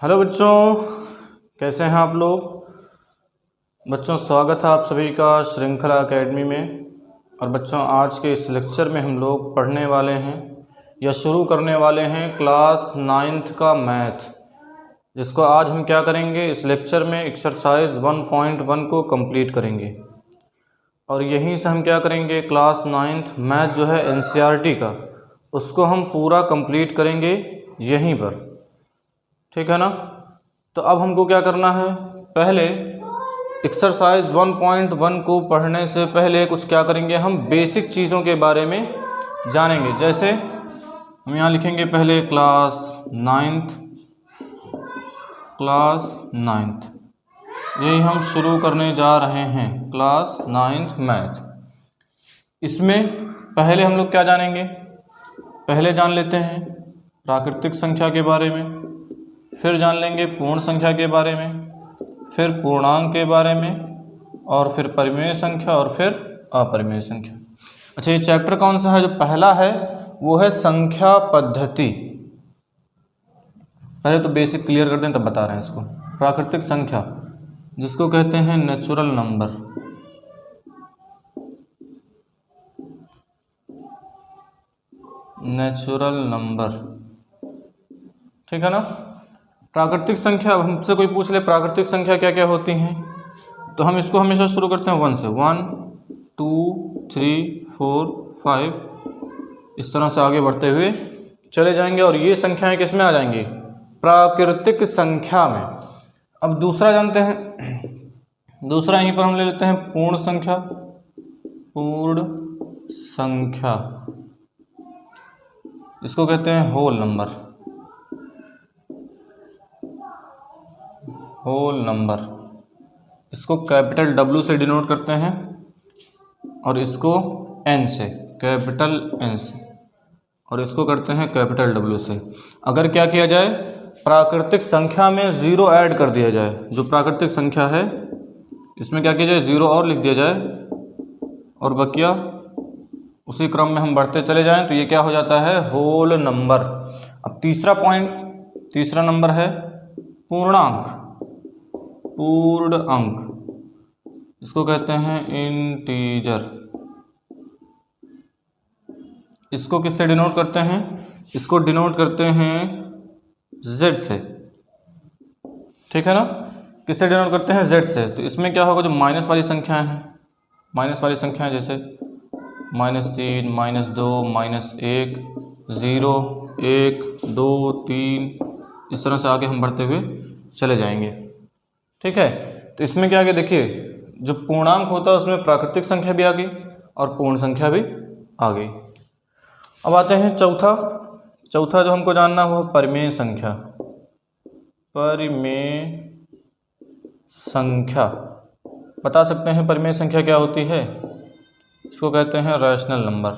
Hello बच्चों, कैसे हैं आप लोग। बच्चों स्वागत है आप सभी का श्रृंखला एकेडमी में। और बच्चों आज के इस लेक्चर में हम लोग पढ़ने वाले हैं या शुरू करने वाले हैं क्लास 9th का मैथ, जिसको आज हम क्या करेंगे, इस लेक्चर में एक्सरसाइज 1.1 को कंप्लीट करेंगे। और यहीं से हम क्या करेंगे, क्लास 9th मैथ जो है NCERT का, उसको हम पूरा कंप्लीट करेंगे यहीं पर, ठीक है ना। तो अब हमको क्या करना है, पहले एक्सरसाइज 1.1 को पढ़ने से पहले कुछ क्या करेंगे, हम बेसिक चीज़ों के बारे में जानेंगे। जैसे हम यहाँ लिखेंगे पहले क्लास 9th, यही हम शुरू करने जा रहे हैं, क्लास 9th मैथ। इसमें पहले हम लोग क्या जानेंगे, पहले जान लेते हैं प्राकृतिक संख्या के बारे में, फिर जान लेंगे पूर्ण संख्या के बारे में, फिर पूर्णांक के बारे में, और फिर परिमेय संख्या, और फिर अपरिमेय संख्या। अच्छा, ये चैप्टर कौन सा है, जो पहला है वो है संख्या पद्धति। पहले तो बेसिक क्लियर करते हैं तब बता रहे हैं इसको। प्राकृतिक संख्या जिसको कहते हैं नेचुरल नंबर, ठीक है ना। प्राकृतिक संख्या, अब हमसे कोई पूछ ले प्राकृतिक संख्या क्या क्या होती हैं, तो हम इसको हमेशा शुरू करते हैं 1 से। 1 2 3 4 5, इस तरह से आगे बढ़ते हुए चले जाएंगे। और ये संख्याएं किस में आ जाएंगी, प्राकृतिक संख्या में। अब दूसरा जानते हैं, दूसरा यहीं पर हम ले लेते हैं पूर्ण संख्या। इसको कहते हैं होल नंबर। इसको कैपिटल W से डिनोट करते हैं, और इसको N से, कैपिटल N से, और इसको करते हैं कैपिटल W से। अगर क्या किया जाए, प्राकृतिक संख्या में 0 ऐड कर दिया जाए, जो प्राकृतिक संख्या है इसमें क्या किया जाए, 0 और लिख दिया जाए, और बकिया उसी क्रम में हम बढ़ते चले जाएं, तो ये क्या हो जाता है, होल नंबर। अब तीसरा नंबर है पूर्ण अंक, इसको कहते हैं इंटीजर। इसको किससे डिनोट करते हैं, इसको डिनोट करते हैं Z से, ठीक है ना। किससे डिनोट करते हैं, Z से। तो इसमें क्या होगा, जो माइनस वाली संख्याएं हैं, जैसे -3 -2 -1 0 1 2 3, इस तरह से आगे हम बढ़ते हुए चले जाएंगे, ठीक है। तो इसमें क्या आ गया, देखिए जो पूर्णांक होता है उसमें प्राकृतिक संख्या भी आ गई और पूर्ण संख्या भी आ गई। अब आते हैं चौथा जो हमको जानना है वो परिमेय संख्या। बता सकते हैं परिमेय संख्या क्या होती है, इसको कहते हैं रैशनल नंबर।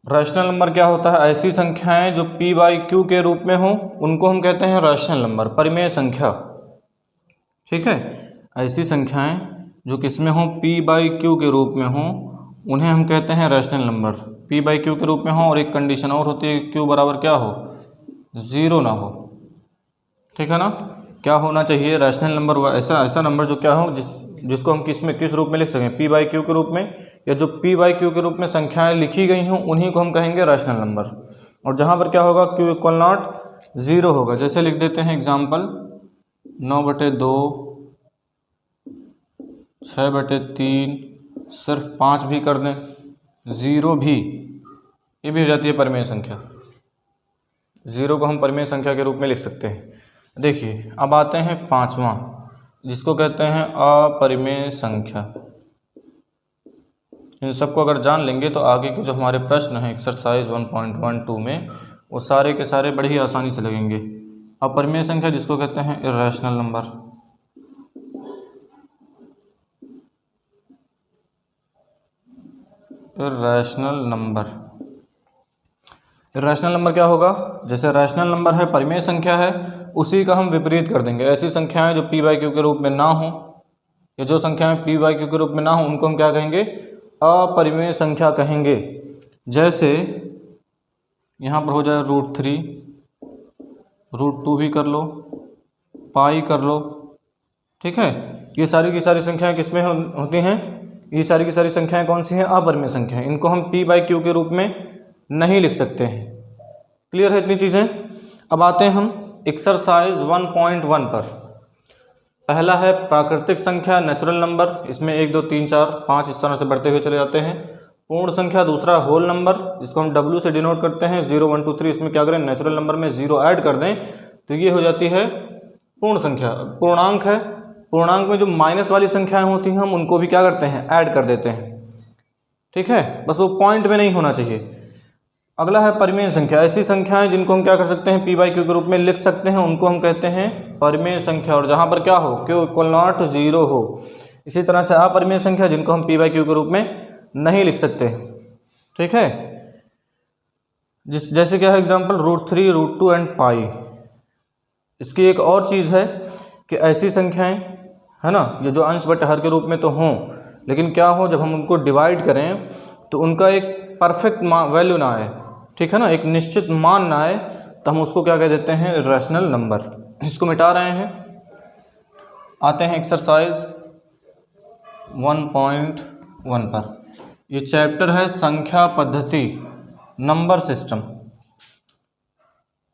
रैशनल नंबर क्या होता है, ऐसी संख्याएं जो P/Q के रूप में हो उनको हम कहते हैं रैशनल नंबर, परिमेय संख्या, ठीक है। ऐसी संख्याएं जो किसमें हो, P/Q के रूप में हो, उन्हें हम कहते हैं रैशनल नंबर। P/Q के रूप में हो, और एक कंडीशन और होती है, Q बराबर क्या हो, 0 ना हो, ठीक है ना। क्या होना चाहिए, रैशनल नंबर ऐसा नंबर जो क्या हो, जिसको हम किस रूप में लिख सकें, P/Q के रूप में, या जो P/Q के रूप में संख्याएं लिखी गई हों उन्हीं को हम कहेंगे रैशनल नंबर। और जहाँ पर क्या होगा, Q = 0 होगा। जैसे लिख देते हैं एग्जाम्पल 9/2 6/3, सिर्फ 5 भी कर दें, 0 भी, ये भी हो जाती है परिमेय संख्या। 0 को हम परिमेय संख्या के रूप में लिख सकते हैं। देखिए अब आते हैं 5वां, जिसको कहते हैं अपरिमेय संख्या। इन सबको अगर जान लेंगे तो आगे के जो हमारे प्रश्न हैं एक्सरसाइज 1.12 में, वो सारे के सारे बड़ी ही आसानी से लगेंगे। अपरिमेय संख्या जिसको कहते हैं इर्रेशनल नंबर। इर्रेशनल नंबर क्या होगा, जैसे रैशनल नंबर है, परिमेय संख्या है, उसी का हम विपरीत कर देंगे। ऐसी संख्याएं जो P/Q के रूप में ना हो, या जो संख्याएं P/Q के रूप में ना हो उनको हम क्या कहेंगे, अपरिमेय संख्या कहेंगे। जैसे यहाँ पर हो जाए √3, √2 भी कर लो, पाई कर लो, ठीक है। ये सारी की सारी संख्याएं किसमें होती हैं? ये सारी की सारी संख्याएं कौन सी हैं? अपरिमेय संख्याएं। इनको हम p/q के रूप में नहीं लिख सकते हैं। क्लियर है इतनी चीज़ें? अब आते हैं हम एक्सरसाइज 1.1 पर। पहला है प्राकृतिक संख्या, नेचुरल नंबर। इसमें 1 2 3 4 5 इस तरह से बढ़ते हुए चले जाते हैं। पूर्ण संख्या दूसरा होल नंबर, जिसको हम W से डिनोट करते हैं। 0 1 2 3 इसमें क्या करें? नेचुरल नंबर में 0 ऐड कर दें तो ये हो जाती है पूर्ण संख्या। पूर्णांक है, पूर्णांक में जो माइनस वाली संख्याएं होती हैं हम उनको भी क्या करते हैं? ऐड कर देते हैं, ठीक है। बस वो पॉइंट में नहीं होना चाहिए। अगला है परिमेय संख्या। ऐसी संख्याएं जिनको हम क्या कर सकते हैं? p/q के रूप में लिख सकते हैं, उनको हम कहते हैं परिमेय संख्या। और जहां पर क्या हो? q = 0 हो। इसी तरह से अपरिमेय संख्या जिनको हम p/q के रूप में नहीं लिख सकते, ठीक है। जैसे क्या है एग्जाम्पल? √3, √2 and pi. इसकी एक और चीज़ है कि ऐसी संख्याएं है ना, ये जो अंश बटे हर के रूप में तो हों, लेकिन क्या हो, जब हम उनको डिवाइड करें तो उनका एक परफेक्ट वैल्यू ना आए, ठीक है ना, एक निश्चित मान ना आए, तो हम उसको क्या कह देते हैं? Rational number. इसको मिटा रहे हैं। आते हैं एक्सरसाइज 1.1 पर। ये चैप्टर है संख्या पद्धति, number system,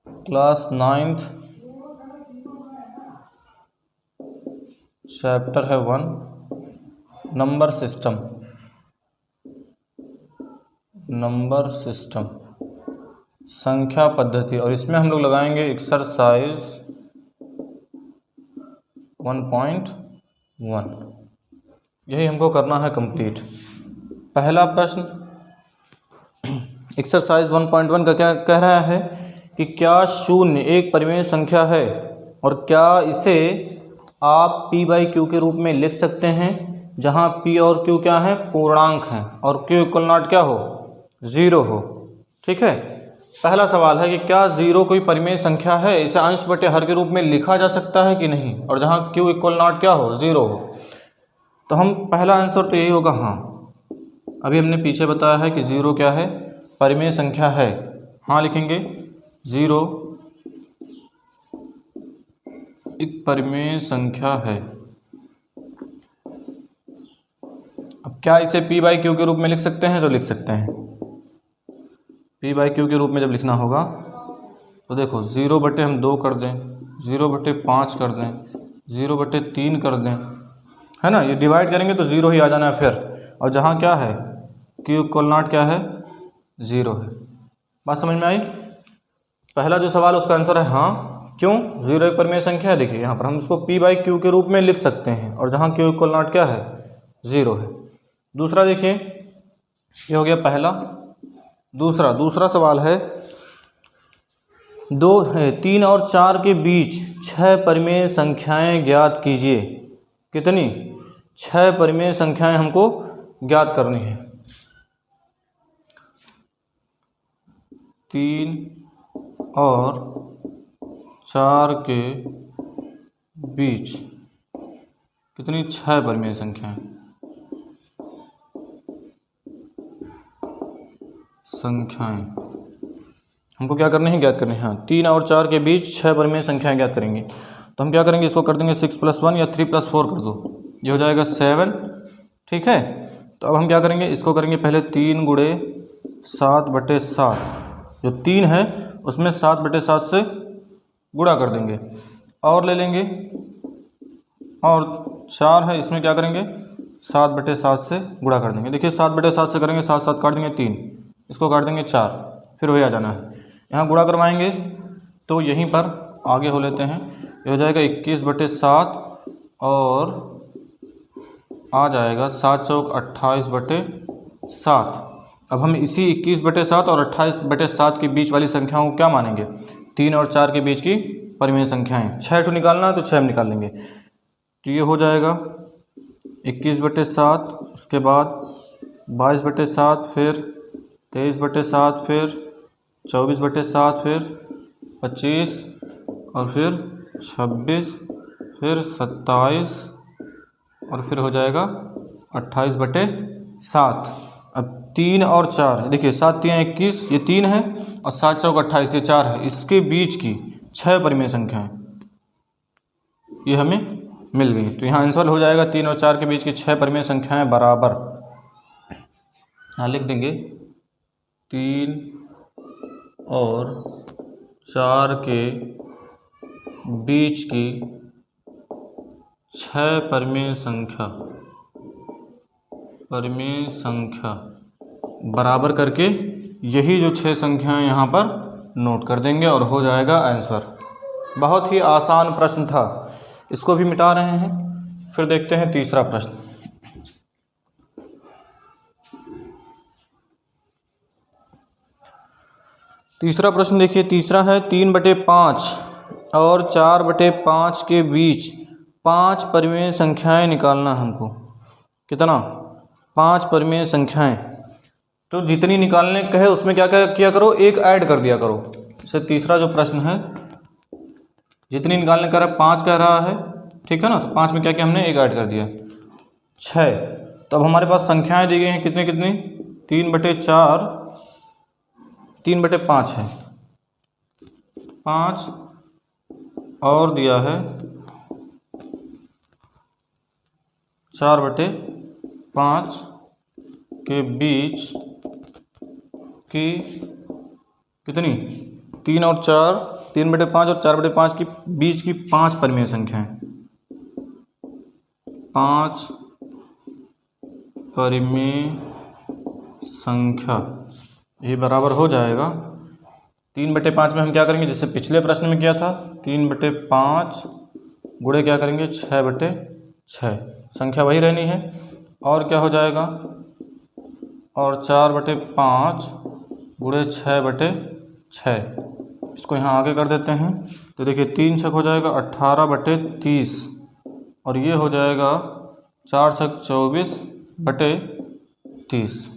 class 9th, chapter है 1, नंबर सिस्टम। नंबर सिस्टम, संख्या पद्धति। और इसमें हम लोग लगाएंगे एक्सरसाइज 1.1। यही हमको करना है कंप्लीट। पहला प्रश्न एक्सरसाइज 1.1 का क्या कह रहा है कि क्या 0 एक परिमेय संख्या है और क्या इसे आप p/q के रूप में लिख सकते हैं, जहां p और q क्या है? पूर्णांक हैं, और q = क्या हो? 0 हो, ठीक है। पहला सवाल है कि क्या 0 कोई परिमेय संख्या है? इसे अंश बटे हर के रूप में लिखा जा सकता है कि नहीं, और जहां q = क्या हो? 0 हो। तो हम पहला आंसर तो यही होगा हाँ। अभी हमने पीछे बताया है कि 0 क्या है? परिमेय संख्या है। हाँ लिखेंगे, 0 एक परिमेय संख्या है। अब क्या इसे p/q के रूप में लिख सकते हैं? तो लिख सकते हैं। p/q के रूप में जब लिखना होगा तो देखो 0 बटे हम 2 कर दें, 0 बटे 5 कर दें, 0 बटे 3 कर दें, है ना। ये डिवाइड करेंगे तो 0 ही आ जाना है फिर। और जहाँ क्या है? q = क्या है? 0 है। बात समझ में आई? पहला जो सवाल उसका आंसर है हाँ। क्यों? 0 एक परिमेय संख्या है। देखिए यहाँ पर हम इसको p/q के रूप में लिख सकते हैं, और जहाँ q = क्या है? 0 है। दूसरा देखिए, ये हो गया पहला। दूसरा सवाल है 3 और 4 के बीच 6 परिमेय संख्याएं ज्ञात कीजिए। कितनी? 6 परिमेय संख्याएं हमको ज्ञात करनी है। 3 और 4 के बीच कितनी? 6 परिमेय संख्याएं हमको क्या करनी है? ज्ञात करनी है। हाँ, 3 और 4 के बीच 6 परिमेय संख्याएं ज्ञात करेंगे। तो हम क्या करेंगे? इसको कर देंगे 6 + 1 या 3 + 4 कर दो, ये हो जाएगा 7, ठीक है। तो अब हम क्या करेंगे? इसको करेंगे पहले 3 × 7/7, जो 3 है उसमें 7/7 से गुणा कर देंगे, और ले लेंगे, और 4 है इसमें क्या करेंगे? 7/7 से गुणा कर देंगे। देखिए 7/7 से करेंगे, 7 7 काट देंगे 3, इसको काट देंगे 4, फिर वही आ जाना है। यहाँ गुणा करवाएंगे तो यहीं पर आगे हो लेते हैं। ये हो जाएगा 21/7 और आ जाएगा 7 चौक 28/7। अब हम इसी 21/7 और 28/7 के बीच वाली संख्याओं को क्या मानेंगे? 3 और 4 के बीच की परिमेय संख्याएं। 6 ठो निकालना है तो 6 निकाल लेंगे। तो ये हो जाएगा 21/7, उसके बाद 22/7, फिर 23/7, फिर 24/7, फिर 25, और फिर 26, फिर 27, और फिर हो जाएगा 28/7। 7। अब 3 और 4, देखिए 7 3 21, ये 3 है, और 7 चौक 28, ये 4 है। इसके बीच की 6 परिमेय संख्याएं ये हमें मिल गई। तो यहाँ आंसर हो जाएगा 3 और 4 के बीच की 6 परिमेय संख्याएं बराबर, यहाँ लिख देंगे 3 और 4 के बीच की 6 परिमेय संख्या बराबर करके यही जो 6 संख्याएं यहाँ पर नोट कर देंगे और हो जाएगा आंसर। बहुत ही आसान प्रश्न था, इसको भी मिटा रहे हैं। फिर देखते हैं तीसरा प्रश्न। तीसरा प्रश्न देखिए, तीसरा है 3/5 और 4/5 के बीच 5 परिमेय संख्याएं निकालना हमको। कितना? 5 परिमेय संख्याएं। तो जितनी निकालने कहे उसमें क्या क्या किया करो, एक ऐड कर दिया करो। जैसे तीसरा जो प्रश्न है, जितनी निकालने कह रहा है 5 कह रहा है, ठीक है ना, तो 5 में क्या किया हमने, एक ऐड कर दिया 6। तो अब हमारे पास संख्याएं दी गई हैं कितनी कितनी, 3/4, 3/5 है, 5 और दिया है 4/5 के बीच की कितनी, 3 और 4, 3/5 और 4/5 की बीच की 5 परिमेय संख्याएं, 5 परिमेय संख्या, ये बराबर हो जाएगा 3/5 में हम क्या करेंगे, जैसे पिछले प्रश्न में किया था, 3/5 गुणे क्या करेंगे, 6/6, संख्या वही रहनी है। और क्या हो जाएगा, और 4/5 गुणे 6/6, इसको यहाँ आगे कर देते हैं। तो देखिए 3 छक हो जाएगा 18/30, और ये हो जाएगा 4 छक 24/30,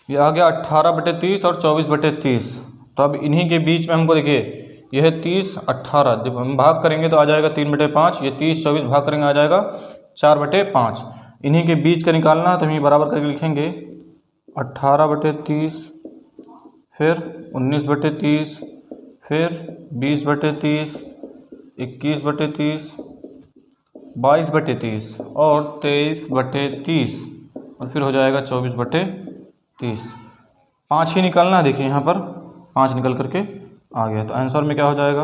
ये आ गया 18/30 और 24/30। तो अब इन्हीं के बीच में हमको देखिए, यह है 30 18, जब हम भाग करेंगे तो आ जाएगा 3/5, ये 30 24 भाग करेंगे आ जाएगा 4/5। इन्हीं के बीच का निकालना है, तो हम ये बराबर करके लिखेंगे 18/30, फिर 19/30, फिर 20/30, 21/30, 22/30 और 23/30, और फिर हो जाएगा 24/30। 5 ही निकालना है, देखिए यहाँ पर 5 निकल करके आ गया। तो आंसर में क्या हो जाएगा,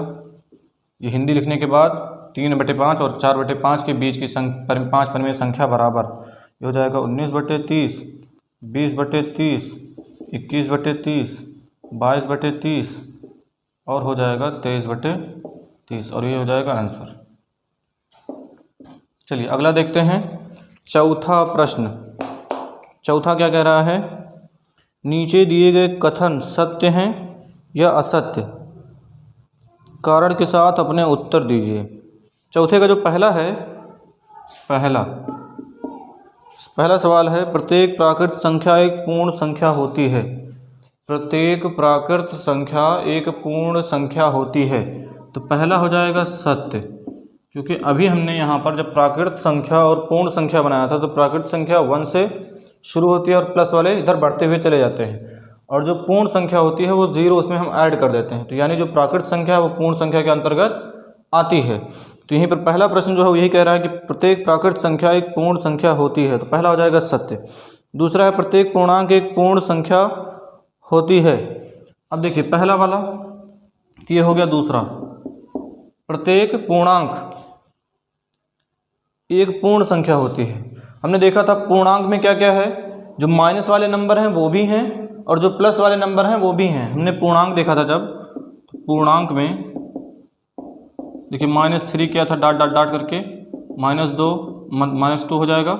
ये हिंदी लिखने के बाद 3/5 और 4/5 के बीच की 5 परिमेय संख्या बराबर, ये हो जाएगा 19/30, 20/30, 21/30, 22/30 और हो जाएगा 23/30, और ये हो जाएगा आंसर। चलिए अगला देखते हैं, चौथा प्रश्न। चौथा क्या कह रहा है, नीचे दिए गए कथन सत्य हैं या असत्य, कारण के साथ अपने उत्तर दीजिए। चौथे का जो पहला है, पहला सवाल है, प्रत्येक प्राकृत संख्या एक पूर्ण संख्या होती है। प्रत्येक प्राकृत संख्या एक पूर्ण संख्या होती है, तो पहला हो जाएगा सत्य, क्योंकि अभी हमने यहाँ पर जब प्राकृत संख्या और पूर्ण संख्या बनाया था, तो प्राकृत संख्या 1 से शुरू होती है और प्लस वाले इधर बढ़ते हुए चले जाते हैं, और जो पूर्ण संख्या होती है वो 0 उसमें हम ऐड कर देते हैं। तो यानी जो प्राकृत संख्या है वो पूर्ण संख्या के अंतर्गत आती है। तो यहीं पर पहला प्रश्न जो है वो यही कह रहा है कि प्रत्येक प्राकृत संख्या एक पूर्ण संख्या होती है, तो पहला हो जाएगा सत्य। दूसरा है, प्रत्येक पूर्णांक एक पूर्ण संख्या होती है। अब देखिए पहला वाला, तो ये हो गया दूसरा, प्रत्येक पूर्णांक एक पूर्ण संख्या होती है। हमने देखा था पूर्णांक में क्या क्या है, जो माइनस वाले नंबर हैं वो भी हैं और जो प्लस वाले नंबर हैं वो भी हैं। हमने पूर्णांक देखा था जब, तो पूर्णांक में देखिए -3 किया था डॉट डॉट डॉट करके, -2 -2 हो जाएगा,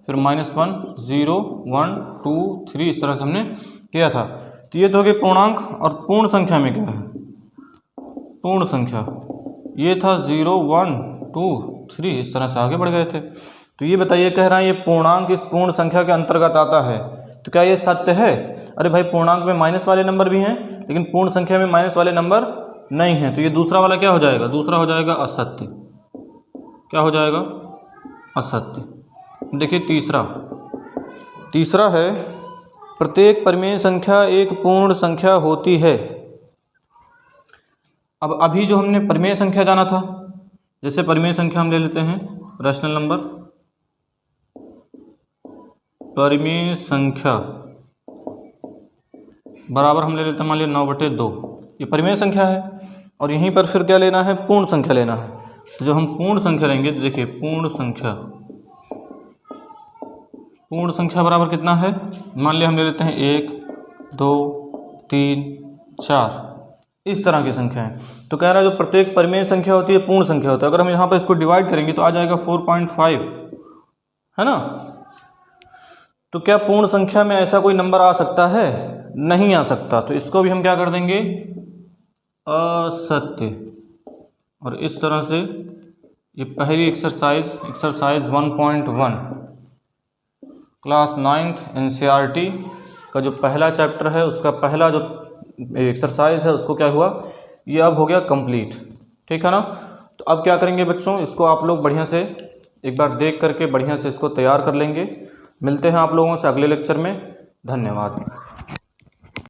फिर -1 0 1 2 3, इस तरह से हमने किया था। तो ये तो हो गए पूर्णांक। और पूर्ण संख्या में क्या है, पूर्ण संख्या ये था 0 1 2 3, इस तरह से आगे बढ़ गए थे। तो ये बताइए, कह रहा है ये पूर्णांक इस पूर्ण संख्या के अंतर्गत आता है, तो क्या ये सत्य है? अरे भाई पूर्णांक में माइनस वाले नंबर भी हैं, लेकिन पूर्ण संख्या में माइनस वाले नंबर नहीं हैं, तो ये दूसरा वाला क्या हो जाएगा, दूसरा हो जाएगा असत्य। क्या हो जाएगा, असत्य। देखिए तीसरा, तीसरा है प्रत्येक परिमेय संख्या एक पूर्ण संख्या होती है। अब अभी जो हमने परिमेय संख्या जाना था, जैसे परिमेय संख्या हम ले लेते हैं रैशनल नंबर, परिमेय संख्या बराबर हम ले लेते हैं मान लिया 9/2, ये परिमेय संख्या है। और यहीं पर फिर क्या लेना है, पूर्ण संख्या लेना है। तो जो हम पूर्ण संख्या लेंगे तो देखिए पूर्ण संख्या बराबर कितना है, मान लिया हम ले लेते हैं 1 2 3 4, इस तरह की संख्या है। तो कह रहा है जो प्रत्येक परिमेय संख्या होती है पूर्ण संख्या होता है। अगर हम यहाँ पर इसको डिवाइड करेंगे तो आ जाएगा 4.5, है ना। तो क्या पूर्ण संख्या में ऐसा कोई नंबर आ सकता है, नहीं आ सकता। तो इसको भी हम क्या कर देंगे, असत्य। और इस तरह से ये पहली एक्सरसाइज 1.1 क्लास 9th NCERT का जो पहला चैप्टर है उसका पहला जो एक्सरसाइज है उसको क्या हुआ, ये अब हो गया कंप्लीट। ठीक है ना। तो अब क्या करेंगे बच्चों, इसको आप लोग बढ़िया से एक बार देख करके बढ़िया से इसको तैयार कर लेंगे। मिलते हैं आप लोगों से अगले लेक्चर में। धन्यवाद।